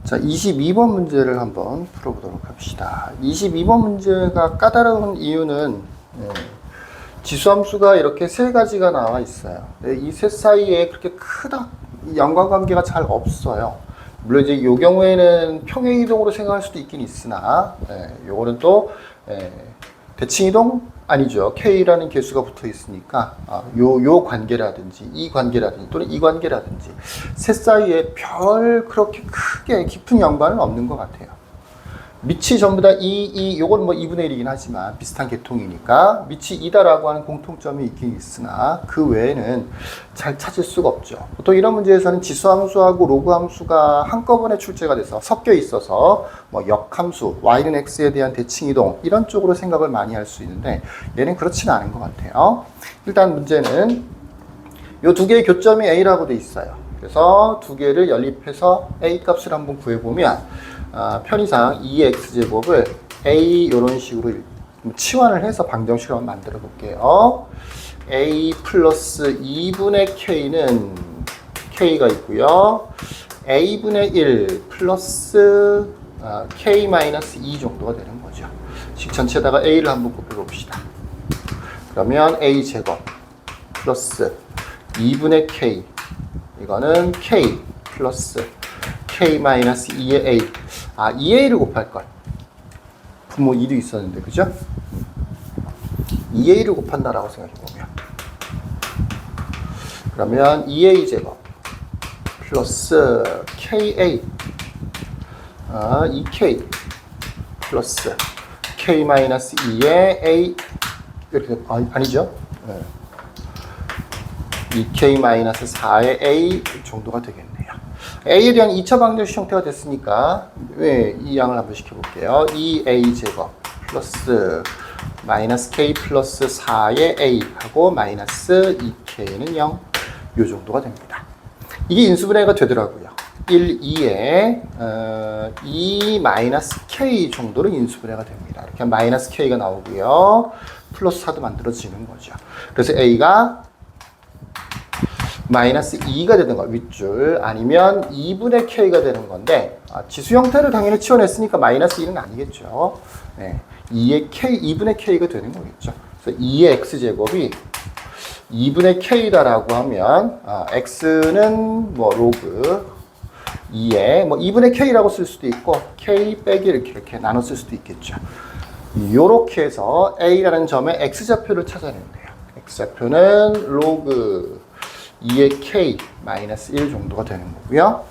자, 22번 문제를 한번 풀어보도록 합시다. 22번 문제가 까다로운 이유는 지수함수가 이렇게 세 가지가 나와 있어요. 이 셋 사이에 그렇게 크다 연관관계가 잘 없어요. 물론 이제 이 경우에는 평행이동으로 생각할 수도 있긴 있으나 요거는 또 대칭이동 아니죠. K라는 개수가 붙어 있으니까 요 관계라든지 이 관계라든지 또는 이 관계라든지 셋 사이에 별 그렇게 크게 깊은 연관은 없는 것 같아요. 밑이 전부 다 요건 뭐 2분의 1이긴 하지만 비슷한 계통이니까 밑이 2다라고 하는 공통점이 있긴 있으나 그 외에는 잘 찾을 수가 없죠. 보통 이런 문제에서는 지수함수하고 로그함수가 한꺼번에 출제가 돼서 섞여 있어서 뭐 역함수, y는 x에 대한 대칭이동 이런 쪽으로 생각을 많이 할 수 있는데 얘는 그렇지는 않은 것 같아요. 일단 문제는 요 두 개의 교점이 a라고 돼 있어요. 그래서 두 개를 연립해서 a 값을 한번 구해보면 편의상 2x제곱을 a 이런 식으로 치환을 해서 방정식을 한번 만들어 볼게요. a 플러스 2분의 k는 k가 있고요. a분의 1 플러스 k 마이너스 2 정도가 되는 거죠. 식 전체에다가 a를 한번 곱해 봅시다. 그러면 a 제곱 플러스 2분의 k 이거는 k 플러스 k 마이너스 2의 a 2a를 곱할 걸. 분모 2도 있었는데 그죠? 2a를 곱한다라고 생각해 보면 그러면 2a 제곱 플러스 ka 2k 플러스 k 마이너스 2의 a 이렇게 아니죠? 2k 마이너스 4의 a 정도가 되겠네요. a에 대한 2차 방정식 형태가 됐으니까 이 양을 한번 시켜볼게요. 2a 제곱 플러스 마이너스 k 플러스 4의 a 하고 마이너스 2k는 0 요 정도가 됩니다. 이게 인수분해가 되더라고요. 1, 2에 2 마이너스 k 정도로 인수분해가 됩니다. 이렇게 마이너스 k가 나오고요. 플러스 4도 만들어지는 거죠. 그래서 a가 마이너스 2가 되는 거 윗줄 아니면 2분의 k가 되는 건데 지수 형태를 당연히 치워냈으니까 마이너스 1은 아니겠죠. 2분의 k가 되는 거겠죠. 그래서 2의 x제곱이 2분의 k다라고 하면 x는 뭐 로그 2에 뭐 2분의 k라고 쓸 수도 있고 k 빼기 이렇게 나눠 쓸 수도 있겠죠. 요렇게 해서 a라는 점의 x좌표를 찾아내면 돼요. x좌표는 로그 2의 k 마이너스 1 정도가 되는 거고요.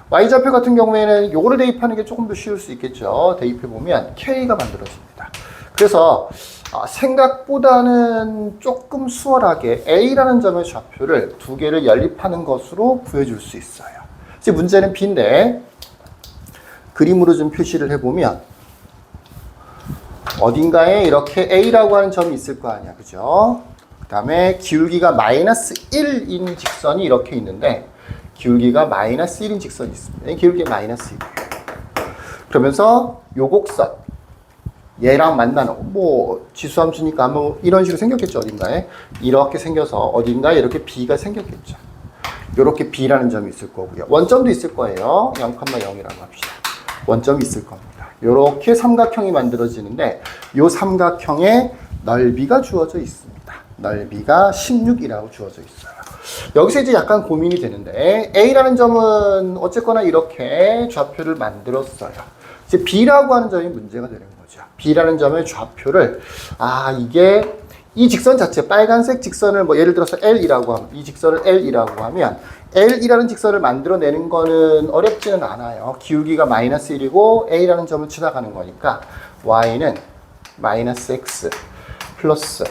y좌표 같은 경우에는 요거를 대입하는 게 조금 더 쉬울 수 있겠죠. 대입해 보면 k가 만들어집니다. 그래서 생각보다는 조금 수월하게 a라는 점의 좌표를 두 개를 연립하는 것으로 구해줄 수 있어요. 이제 문제는 b인데 그림으로 좀 표시를 해보면 어딘가에 이렇게 a라고 하는 점이 있을 거 아니야, 그죠? 그 다음에 기울기가 마이너스 1인 직선이 이렇게 있는데 기울기가 마이너스 1인 직선이 있습니다. 기울기가 마이너스 1이에요. 그러면서 요 곡선 얘랑 만나는 뭐 지수함수니까 뭐 이런 식으로 생겼겠죠. 어딘가에 이렇게 생겨서 어딘가에 이렇게 B가 생겼겠죠. 이렇게 B라는 점이 있을 거고요. 원점도 있을 거예요. 0,0이라고 합시다. 원점이 있을 겁니다. 이렇게 삼각형이 만들어지는데 이 삼각형의 넓이가 주어져 있습니다. 넓이가 16이라고 주어져 있어요. 여기서 이제 약간 고민이 되는데 A라는 점은 어쨌거나 이렇게 좌표를 만들었어요. 이제 B라고 하는 점이 문제가 되는 거죠. B라는 점의 좌표를 이게 이 직선 자체 빨간색 직선을 뭐 예를 들어서 L이라고 하면 이 직선을 L이라고 하면 L이라는 직선을 만들어내는 거는 어렵지는 않아요. 기울기가 마이너스 1이고 A라는 점을 지나가는 거니까 Y는 마이너스 X 플러스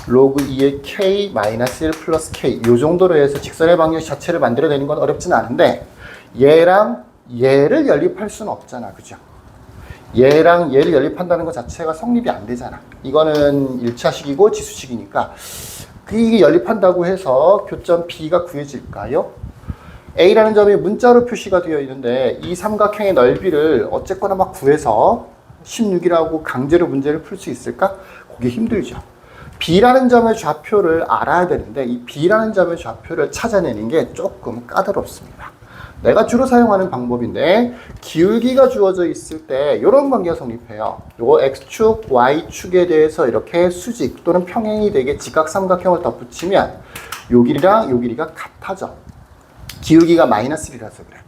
로그 2의 K 마이너스 1 플러스 K 요 정도로 해서 직선의 방정식 자체를 만들어내는 건 어렵지는 않은데 얘랑 얘를 연립할 수는 없잖아. 그죠? 얘랑 얘를 연립한다는 것 자체가 성립이 안 되잖아. 이거는 1차식이고 지수식이니까 이게 연립한다고 해서 교점 B가 구해질까요? A라는 점이 문자로 표시가 되어 있는데 이 삼각형의 넓이를 어쨌거나 막 구해서 16이라고 강제로 문제를 풀 수 있을까? 그게 힘들죠. B라는 점의 좌표를 알아야 되는데 이 B라는 점의 좌표를 찾아내는 게 조금 까다롭습니다. 내가 주로 사용하는 방법인데 기울기가 주어져 있을 때 이런 관계가 성립해요. 요거 x축, y축에 대해서 이렇게 수직 또는 평행이 되게 직각삼각형을 덧붙이면 요 길이랑 요 길이가 같아져. 기울기가 마이너스 1이라서 그래.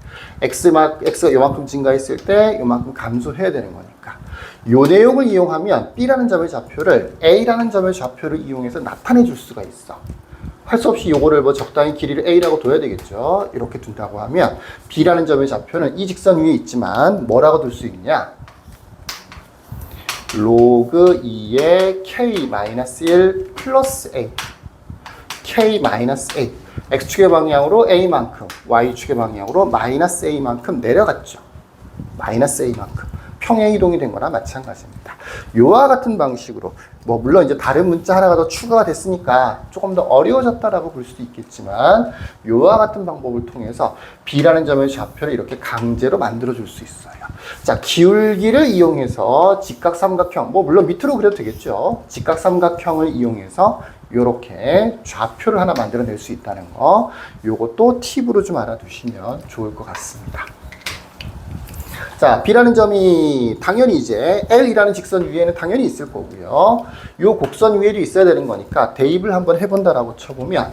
x가 요만큼 증가했을 때 요만큼 감소해야 되는 거니까. 요 내용을 이용하면 B라는 점의 좌표를 A라는 점의 좌표를 이용해서 나타내 줄 수가 있어. 할 수 없이 요거를 뭐 적당히 길이를 A라고 둬야 되겠죠. 이렇게 둔다고 하면 B라는 점의 좌표는 이 직선 위에 있지만 뭐라고 둘 수 있냐? 로그 2의 K-1 플러스 A. K-A. X축의 방향으로 A만큼, Y축의 방향으로 마이너스 A만큼 내려갔죠. 마이너스 A만큼. 평행 이동이 된 거나 마찬가지입니다. 요와 같은 방식으로 뭐 물론 이제 다른 문자 하나가 더 추가가 됐으니까 조금 더 어려워졌다라고 볼 수도 있겠지만 요와 같은 방법을 통해서 B라는 점의 좌표를 이렇게 강제로 만들어 줄 수 있어요. 자, 기울기를 이용해서 직각삼각형, 뭐 물론 밑으로 그려도 되겠죠. 직각삼각형을 이용해서 요렇게 좌표를 하나 만들어낼 수 있다는 거, 요것도 팁으로 좀 알아두시면 좋을 것 같습니다. 자, B라는 점이 당연히 이제 L이라는 직선 위에는 당연히 있을 거고요. 요 곡선 위에도 있어야 되는 거니까 대입을 한번 해본다라고 쳐보면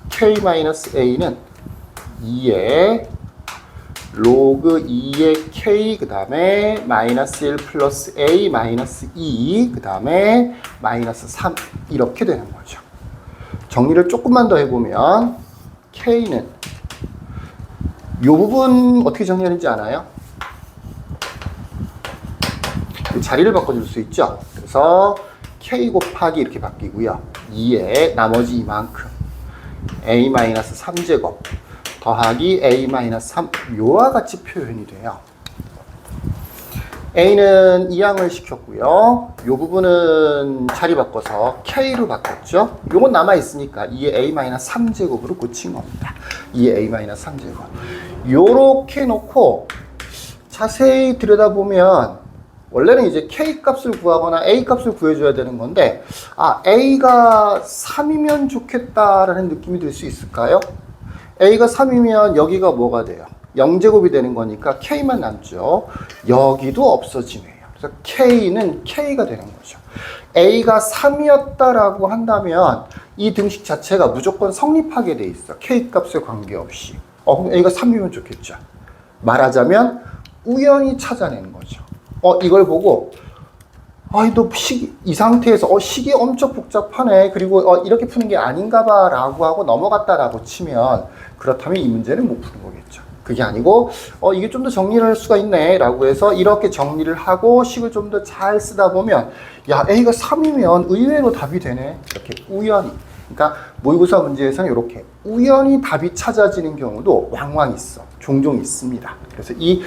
K-A는 2의 로그 2의 K 그 다음에 마이너스 1 플러스 A 마이너스 2 그 다음에 마이너스 3 이렇게 되는 거죠. 정리를 조금만 더 해보면 K는 요 부분 어떻게 정리하는지 아나요? 자리를 바꿔줄 수 있죠. 그래서 K 곱하기 이렇게 바뀌고요. 2에 나머지 이만큼 A-3제곱 더하기 A-3 요와 같이 표현이 돼요. A는 이항을 시켰고요. 요 부분은 자리 바꿔서 K로 바꿨죠. 요건 남아있으니까 2의 A-3제곱으로 고친 겁니다. 2의 A-3제곱. 요렇게 놓고 자세히 들여다보면 원래는 이제 K 값을 구하거나 A 값을 구해줘야 되는 건데, 아, A가 3이면 좋겠다라는 느낌이 들 수 있을까요? A가 3이면 여기가 뭐가 돼요? 0제곱이 되는 거니까 K만 남죠. 여기도 없어지네요. 그래서 K는 K가 되는 거죠. A가 3이었다라고 한다면 이 등식 자체가 무조건 성립하게 돼 있어. K 값에 관계없이. 그럼 A가 3이면 좋겠죠. 말하자면 우연히 찾아내는 거죠. 이걸 보고, 이 상태에서, 식이 엄청 복잡하네. 그리고, 이렇게 푸는 게 아닌가 봐. 라고 하고 넘어갔다라고 치면, 그렇다면 이 문제는 못 푸는 거겠죠. 그게 아니고, 이게 좀 더 정리를 할 수가 있네. 라고 해서 이렇게 정리를 하고, 식을 좀 더 잘 쓰다 보면, 야, A가 3이면 의외로 답이 되네. 이렇게 우연히. 그러니까, 모의고사 문제에서는 이렇게 우연히 답이 찾아지는 경우도 왕왕 있어. 종종 있습니다. 그래서 이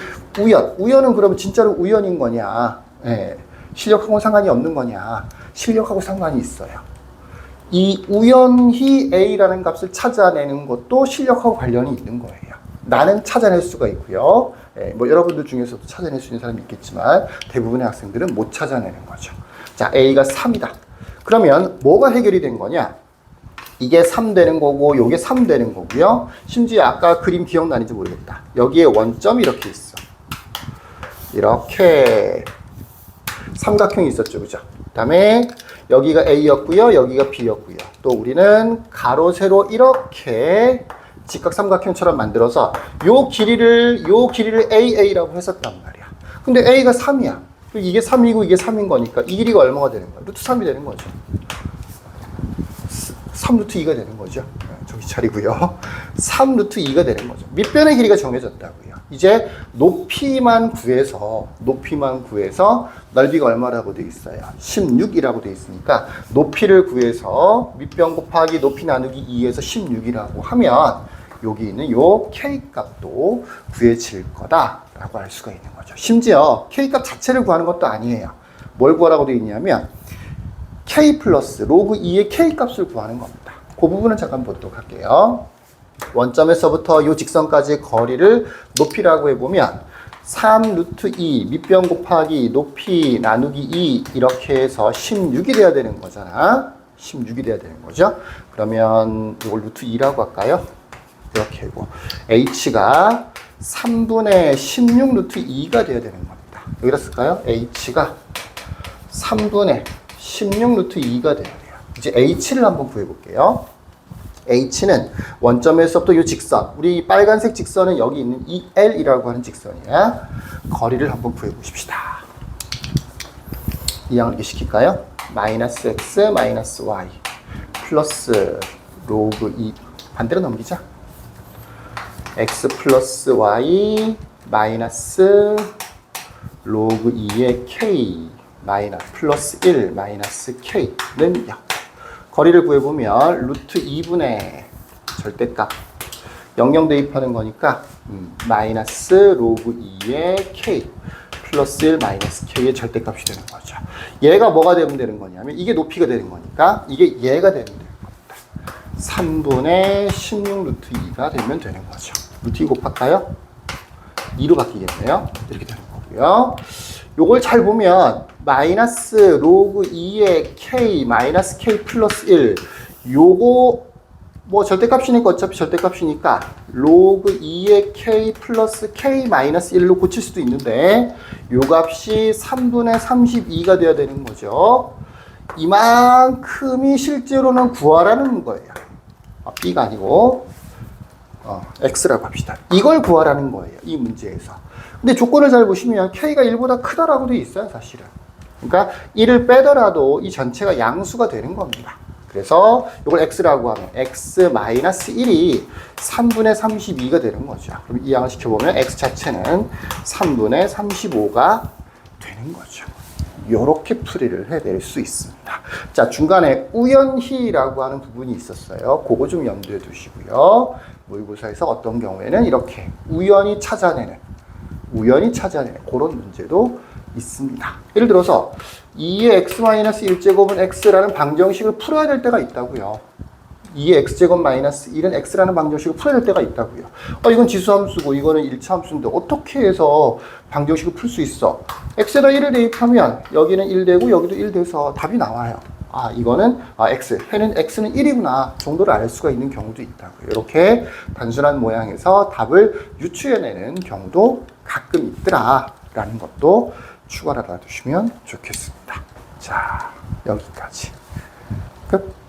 우연은 그러면 진짜로 우연인 거냐? 예, 실력하고는 상관이 없는 거냐? 실력하고 상관이 있어요. 이 우연히 A라는 값을 찾아내는 것도 실력하고 관련이 있는 거예요. 나는 찾아낼 수가 있고요. 예, 뭐 여러분들 중에서도 찾아낼 수 있는 사람이 있겠지만 대부분의 학생들은 못 찾아내는 거죠. 자, A가 3이다. 그러면 뭐가 해결이 된 거냐? 이게 3 되는 거고 요게 3 되는 거고요. 심지어 아까 그림 기억나는지 모르겠다. 여기에 원점이 이렇게 있어. 이렇게 삼각형이 있었죠. 그죠? 그 다음에 여기가 A였고요. 여기가 B였고요. 또 우리는 가로 세로 이렇게 직각삼각형처럼 만들어서 요 길이를 AA라고 했었단 말이야. 근데 A가 3이야. 이게 3이고 이게 3인 거니까 이 길이가 얼마가 되는 거야? 루트 3이 되는 거죠. 3루트 2가 되는 거죠. 저기 자리고요. 3루트 2가 되는 거죠. 밑변의 길이가 정해졌다고요. 이제 높이만 구해서 넓이가 얼마라고 되어 있어요? 16이라고 되어 있으니까 높이를 구해서 밑변 곱하기 높이 나누기 2에서 16이라고 하면 여기 있는 요 K 값도 구해질 거다라고 알 수가 있는 거죠. 심지어 K 값 자체를 구하는 것도 아니에요. 뭘 구하라고 되어 있냐면 K 플러스 로그 2의 K 값을 구하는 겁니다. 그 부분은 잠깐 보도록 할게요. 원점에서부터 이 직선까지의 거리를 높이라고 해보면 3 루트 2 밑변 곱하기 높이 나누기 2 이렇게 해서 16이 돼야 되는 거잖아. 16이 돼야 되는 거죠. 그러면 이걸 루트 2라고 할까요? 이렇게 하고 h가 3분의 16 루트 2가 되어야 되는 겁니다. 여기다 쓸까요? h가 3분의 16 루트 2가 되어야 돼요. 이제 h를 한번 구해볼게요. h는 원점에서부터 이 직선, 우리 빨간색 직선은 여기 있는 EL이라고 하는 직선이야. 거리를 한번 구해보십시다. 이항을 이렇게 시킬까요? 마이너스 x 마이너스 y 플러스 로그 2 반대로 넘기자. x 플러스 y 마이너스 로그 2의 k 마이너스 플러스 1 마이너스 k는 0. 거리를 구해보면 루트 2분의 절대값 00 대입하는 거니까 마이너스 로그 2의 k 플러스 1 마이너스 k의 절대값이 되는 거죠. 얘가 뭐가 되면 되는 거냐면 이게 높이가 되는 거니까 이게 얘가 되면 되는 겁니다. 3분의 16 루트 2가 되면 되는 거죠. 루트 2 곱할까요? 2로 바뀌겠네요. 이렇게 되는 거고요. 요걸 잘 보면 마이너스 로그 2의 k 마이너스 k 플러스 1 요거 뭐 절대값이니까 어차피 절대값이니까 로그 2의 k 플러스 k 마이너스 1로 고칠 수도 있는데 요 값이 3분의 32가 돼야 되는 거죠. 이만큼이 실제로는 구하라는 거예요. b가 아니고 x라고 합시다. 이걸 구하라는 거예요. 이 문제에서. 근데 조건을 잘 보시면 k가 1보다 크다라고 돼 있어요. 사실은. 그러니까 1을 빼더라도 이 전체가 양수가 되는 겁니다. 그래서 이걸 x라고 하면 x-1이 3분의 32가 되는 거죠. 그럼 이 양을 시켜보면 x 자체는 3분의 35가 되는 거죠. 이렇게 풀이를 해낼 수 있습니다. 자, 중간에 우연히라고 하는 부분이 있었어요. 그거 좀 염두에 두시고요. 모의고사에서 어떤 경우에는 이렇게 우연히 찾아내는 그런 문제도 있습니다. 예를 들어서 2의 x-1제곱은 x라는 방정식을 풀어야 될 때가 있다고요. 2의 x제곱 마이너스 1은 x라는 방정식을 풀어야 될 때가 있다고요. 이건 지수함수고 이거는 1차 함수인데 어떻게 해서 방정식을 풀 수 있어? x에다 1을 대입하면 여기는 1 되고 여기도 1 돼서 답이 나와요. 이거는 x는 1이구나 정도를 알 수가 있는 경우도 있다고요. 이렇게 단순한 모양에서 답을 유추해내는 경우도 가끔 있더라라는 것도 추가로 알아두시면 좋겠습니다. 자, 여기까지 끝.